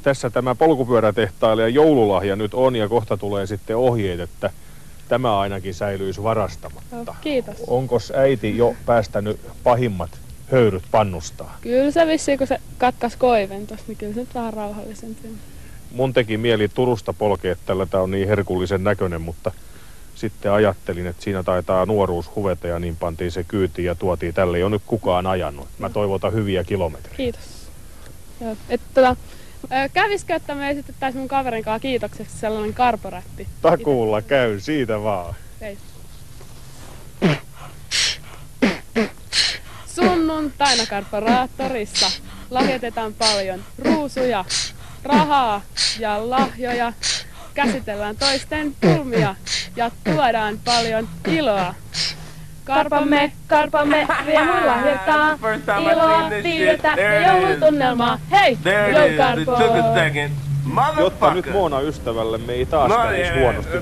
Tässä tämä polkupyörätehtailijan joululahja nyt on ja kohta tulee sitten ohjeet, että tämä ainakin säilyisi varastamatta. No, kiitos. Onkos äiti jo päästänyt pahimmat höyryt pannustaan? Kyllä se vissiin, kun se katkas koiven tosta, niin kyllä se nyt vähän rauhallisempi. Mun teki mieli Turusta polkea tällä, tää on niin herkullisen näköinen, mutta sitten ajattelin, että siinä taitaa nuoruus huveta ja niin pantiin se kyytiin ja tuotiin. Tälle ei ole nyt kukaan ajanut. Mä toivotan hyviä kilometrejä. Kiitos. Joo, kävisikö, että me esitettäisiin mun kaverin kanssa kiitokseksi sellainen karporätti? Takuulla käy, siitä vaan. Hei. Sunnuntaina Karporaattorissa lahjoitetaan paljon ruusuja, rahaa ja lahjoja. Käsitellään toisten pulmia ja tuodaan paljon iloa. Karpamme, riemun lahjoittaa, iloa, viihdettä ja joulutunnelmaa. Hei, Joukarpo! Jotta nyt Moona ystävällemme ei taas kävisi huonosti.